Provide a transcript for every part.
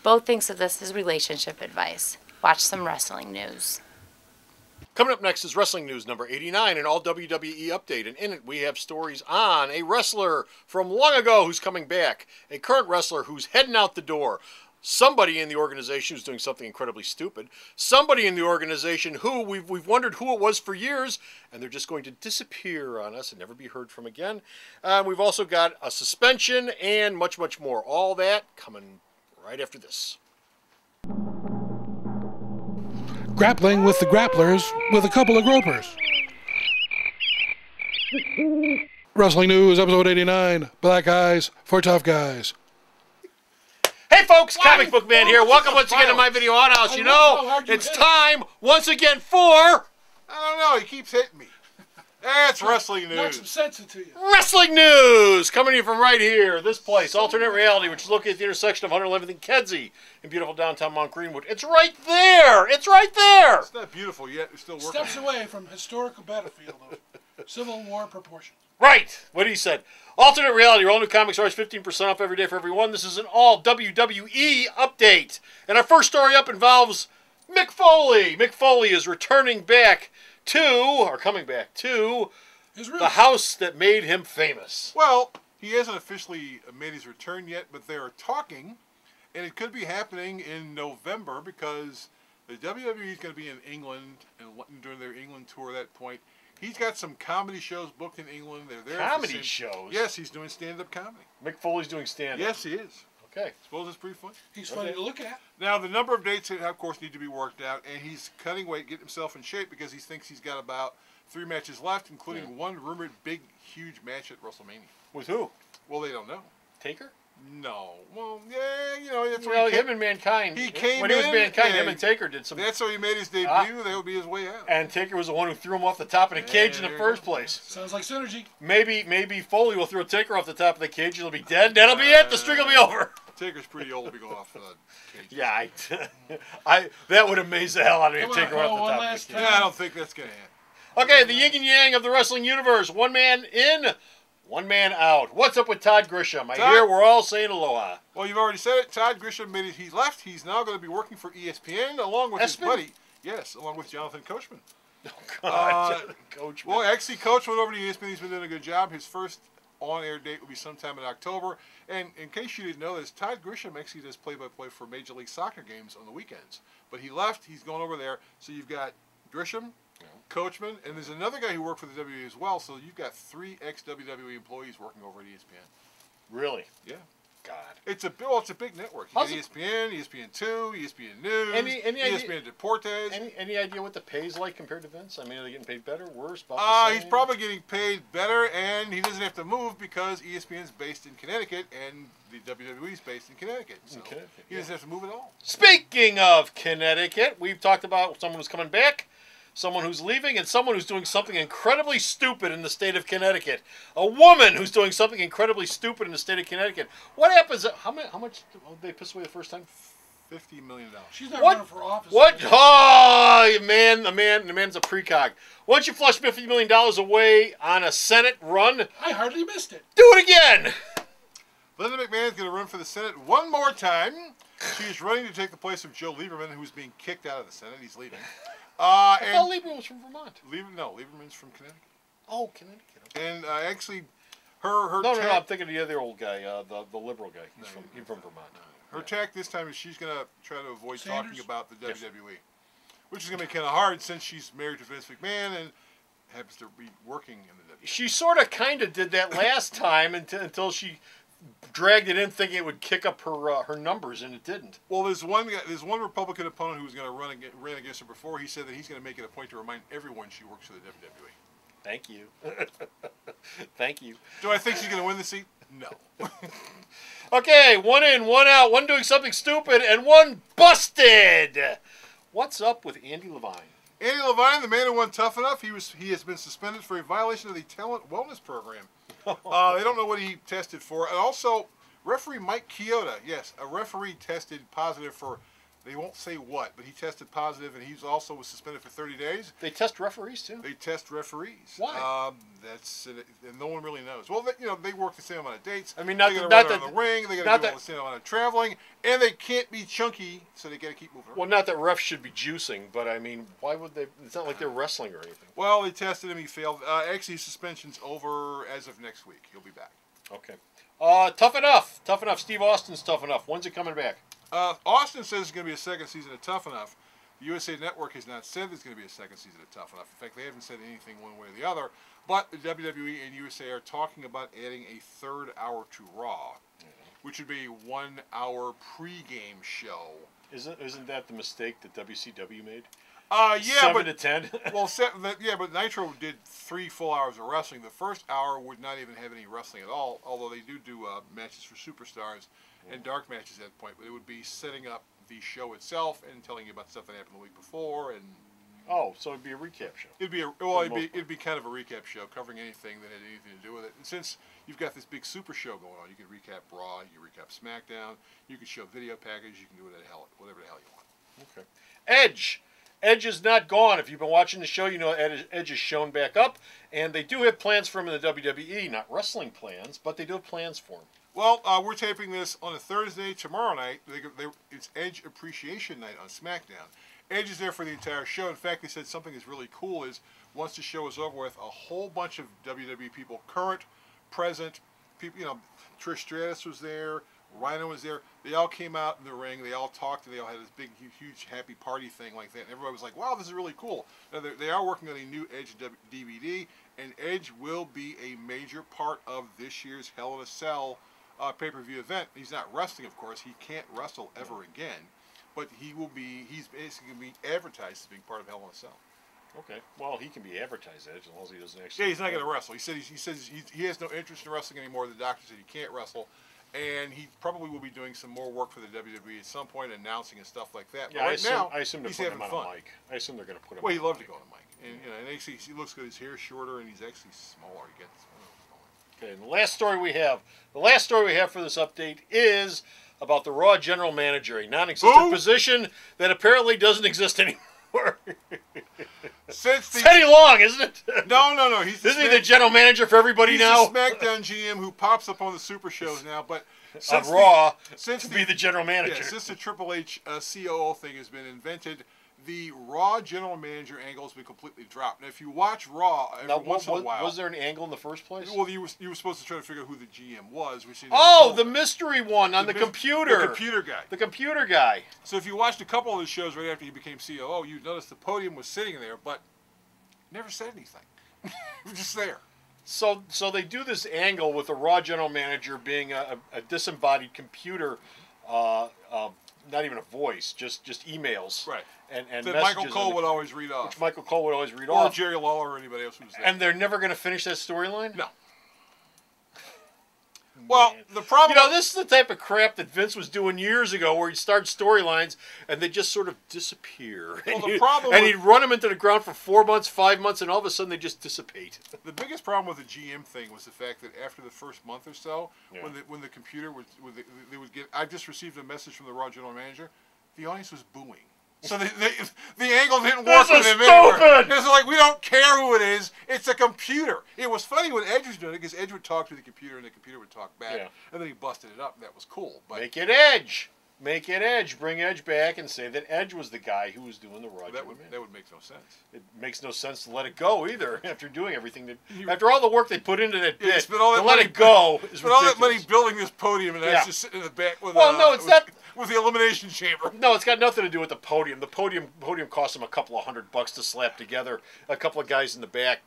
Bo thinks of this as relationship advice. Watch some wrestling news. Coming up next is Wrestling News number 89, an all WWE update, and in it we have stories on a wrestler from long ago who's coming back, a current wrestler who's heading out the door, somebody in the organization who's doing something incredibly stupid, somebody in the organization who we've wondered who it was for years, and they're just going to disappear on us and never be heard from again. We've also got a suspension and much, much more. All that coming right after this. Grappling with the grapplers with a couple of gropers. Wrestling News, episode 89, Black Eyes for Tough Guys. Hey folks, Comic Book Man here. Welcome once again to my video Outhouse. You know, it's time once again for... I don't know, he keeps hitting me. That's Wrestling News. Knock some sense into you. Wrestling News! Coming to you from right here, this place, Alternate Reality, which is located at the intersection of 111th and Kedzie in beautiful downtown Mount Greenwood. It's right there! It's right there! It's not beautiful yet. It's still working. Steps away from historical battlefield of Civil War proportions. Right! What he said. Alternate Reality, your all new comics are always 15% off every day for everyone. This is an all WWE update. And our first story up involves Mick Foley. Mick Foley is returning back coming back to the house that made him famous. Well, he hasn't officially made his return yet, but they're talking, and it could be happening in November because the WWE is going to be in England and during their England tour at that point. He's got some comedy shows booked in England. They're there. Comedy shows? Yes, he's doing stand-up comedy. Mick Foley's doing stand-up? Yes, he is. Okay. Suppose it's pretty funny. He's funny to look at. Now, the number of dates, of course, need to be worked out, and he's cutting weight, getting himself in shape because he thinks he's got about 3 matches left, including one rumored big, huge match at WrestleMania. With who? Well, they don't know. Taker? No. Well, yeah, you know, that's well, him and Mankind. He came when in. When he was Mankind, him and Taker did some... That's how he made his debut. That would be his way out. And Taker was the one who threw him off the top of the cage in the first place. Sounds like synergy. Maybe Foley will throw Taker off the top of the cage. He'll be dead. That'll be it. The string will be over. Taker's pretty old to be going off the cage. Yeah, that would amaze the hell out of me if Taker went off the top of the cage. Yeah, I don't think that's going to happen. Okay, the yin and yang of the wrestling universe. One man in, one man out. What's up with Todd Grisham? I hear we're all saying aloha. Well, you've already said it. Todd Grisham made it. He left. He's now going to be working for ESPN along with his buddy. Yes, along with Jonathan Coachman. Oh, God, Jonathan Coachman. Well, actually, Coach went over to ESPN. He's been doing a good job. His first on-air date will be sometime in October. And in case you didn't know this, Todd Grisham actually does play-by-play for Major League Soccer games on the weekends. But he left. He's going over there. So you've got Grisham, Coachman, and there's another guy who worked for the WWE as well. So you've got 3 ex-WWE employees working over at ESPN. Really? Yeah. God. It's a big network. You got ESPN, ESPN2, ESPN News, ESPN Deportes. Any idea what the pay's like compared to Vince? I mean, are they getting paid better, worse, about the same? He's probably getting paid better, and he doesn't have to move because ESPN's based in Connecticut, and the WWE's based in Connecticut. So he doesn't have to move at all. Speaking of Connecticut, we've talked about someone who's coming back, someone who's leaving, and someone who's doing something incredibly stupid in the state of Connecticut. A woman who's doing something incredibly stupid in the state of Connecticut. What happens? How much did they piss away the first time? $50 million. She's not running for office. What? Oh, man, the man's a precog. Why don't you flush $50 million away on a Senate run? I hardly missed it. Do it again. Linda McMahon's going to run for the Senate one more time. She's running to take the place of Joe Lieberman, who's being kicked out of the Senate. He's leaving. I thought Lieberman was from Vermont. Lieberman's from Connecticut. Oh, Connecticut. Okay. And actually, her No, I'm thinking of the other old guy, the liberal guy. He's from Vermont. Her tack this time is she's going to try to avoid talking about the WWE, which is going to be kind of hard since she's married to Vince McMahon and happens to be working in the WWE. She sort of kind of did that last time until she dragged it in thinking it would kick up her numbers, and it didn't. Well, there's one Republican opponent who was going to ran against her before. He said that he's going to make it a point to remind everyone she works for the WWE. Thank you. Thank you. Do I think she's going to win the seat? No. Okay, one in, one out, one doing something stupid, and one busted. What's up with Andy Levine? Andy Levine, the man who won Tough Enough, he has been suspended for a violation of the Talent Wellness Program. They don't know what he tested for. And also, referee Mike Chioda, yes, a referee tested positive for They won't say what, but he tested positive, and he's also was suspended for 30 days. They test referees too. They test referees. Why? And no one really knows. Well, they work the same amount of dates. I mean, they got to run around the ring. They got to do the same amount of traveling, and they can't be chunky, so they got to keep moving around. Well, not that refs should be juicing, but I mean, why would they? It's not like they're wrestling or anything. Well, they tested him. He failed. Actually, his suspension's over as of next week. He'll be back. Okay. Tough enough. Tough enough. Steve Austin's Tough Enough. When's it coming back? Austin says it's going to be a second season of Tough Enough. The USA Network has not said there's going to be a second season of Tough Enough. In fact, they haven't said anything one way or the other. But the WWE and USA are talking about adding a third hour to Raw, which would be a 1 hour pregame show. Isn't that the mistake that WCW made? Yeah, 7 to 10. Well, but Nitro did 3 full hours of wrestling. The first hour would not even have any wrestling at all, although they do matches for superstars and dark matches at that point. But it would be setting up the show itself and telling you about stuff that happened the week before. And so it'd be a recap show. It'd be kind of a recap show covering anything that had anything to do with it. And since you've got this big super show going on, you can recap Raw, you can recap SmackDown, you can show video package, you can do whatever the hell you want. Okay. Edge. Edge is not gone. If you've been watching the show, you know Edge is shown back up, and they do have plans for him in the WWE. Not wrestling plans, but they do have plans for him. Well, we're taping this on a Thursday. Tomorrow night, it's Edge Appreciation Night on SmackDown. Edge is there for the entire show. In fact, they said something that's really cool is once the show is over with, a whole bunch of WWE people, current, present, people, Trish Stratus was there, Rhino was there. They all came out in the ring. They all talked, and they all had this big, huge, happy party thing like that. And everybody was like, wow, this is really cool. Now, they are working on a new Edge DVD, and Edge will be a major part of this year's Hell in a Cell pay-per-view event. He's not wrestling, of course. He can't wrestle ever again. But he's basically going to be advertised as being part of Hell in a Cell. Okay. Well, he can be advertised as long as he doesn't actually. Yeah, he's not going to wrestle. He says he has no interest in wrestling anymore. The doctor said he can't wrestle. And he probably will be doing some more work for the WWE at some point, announcing and stuff like that. Yeah, but I assume they're he's putting him having on fun. a mic. I assume they're going to put him. Well, on he loved a to go on a mic, and actually he looks good. His hair's shorter, and he's actually smaller. He gets. Okay, and the last story we have for this update is about the Raw general manager, a non-existent position that apparently doesn't exist anymore. Since Teddy Long, isn't it? No. Isn't he the general manager for everybody now? He's the SmackDown GM who pops up on the Super shows now, but since Raw to be the general manager. Yeah, since the Triple H COO thing has been invented, the Raw general manager angle has been completely dropped. Now, if you watch Raw once in a while, was there an angle in the first place? Well, you were supposed to try to figure out who the GM was. The mystery one on the computer. The computer guy. The computer guy. So if you watched a couple of the shows right after he became COO, you'd notice the podium was sitting there, but never said anything. He was just there. So they do this angle with the Raw general manager being a disembodied computer, not even a voice, just emails. Right. And that Michael Cole would always read off. Which Michael Cole would always read off. Or Jerry Lawler or anybody else who was there. And they're never going to finish that storyline? No. Well, the problem... this is the type of crap that Vince was doing years ago where he'd start storylines and they just sort of disappear. Well, and he'd run them into the ground for 4 months, 5 months, and all of a sudden they just dissipate. The biggest problem with the GM thing was the fact that after the first month or so, when the computer they would get... I just received a message from the Raw general manager. The audience was booing. So the angle didn't work with him anymore. It's like, we don't care who it is. It's a computer. It was funny when Edge was doing it because Edge would talk to the computer and the computer would talk back. Yeah. And then he busted it up and that was cool. But make it Edge. Make it Edge. Bring Edge back and say that Edge was the guy who was doing the Raw. That would make no sense. It makes no sense to let it go either after doing everything after all the work they put into that bit. To let it go is ridiculous. All that money building this podium and that's just sitting in the back with with the elimination chamber. No, it's got nothing to do with the podium. The podium cost them a couple of $100 to slap together. A couple of guys in the back,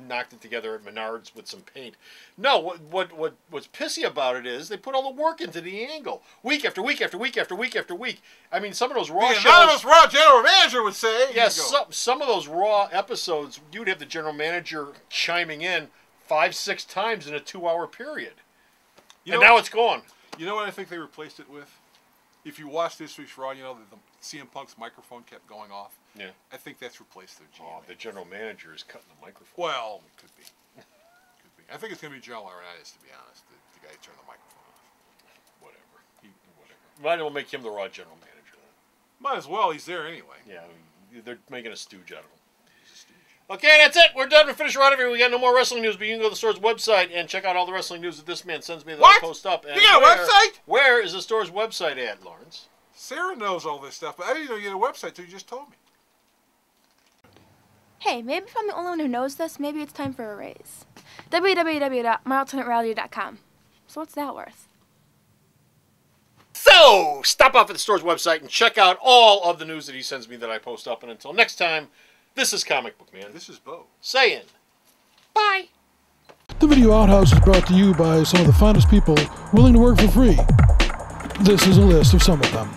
knocked it together at Menards with some paint. No, what's pissy about it is they put all the work into the angle, week after week after week after week after week. I mean, some of those Raw shows. The anonymous Raw general manager would say. Yes, some of those Raw episodes, you'd have the general manager chiming in 5-6 times in a 2-hour period, and now it's gone. You know what I think they replaced it with? If you watch this week's Raw, the CM Punk's microphone kept going off. Yeah. I think that's replaced their GM. The general manager is cutting the microphone. Well, it could be. Could be. I think it's going to be Joe Laurinaitis, to be honest, the guy who turned the microphone off. Whatever. Might as well make him the Raw general manager then. Might as well. He's there anyway. Yeah, they're making a stooge out of him. Okay, that's it. We're done. We finished right here. We got no more wrestling news, but you can go to the store's website and check out all the wrestling news that this man sends me that I post up. And you got a website? Where is the store's website at, Lawrence? Sarah knows all this stuff, but I didn't know you had a website until you just told me. Hey, maybe if I'm the only one who knows this, maybe it's time for a raise. www.myalternatereality.com. So what's that worth? So, stop off at the store's website and check out all of the news that he sends me that I post up. And until next time, this is Comic Book Man. This is Bo. Saying, bye. The Video Outhouse is brought to you by some of the finest people willing to work for free. This is a list of some of them.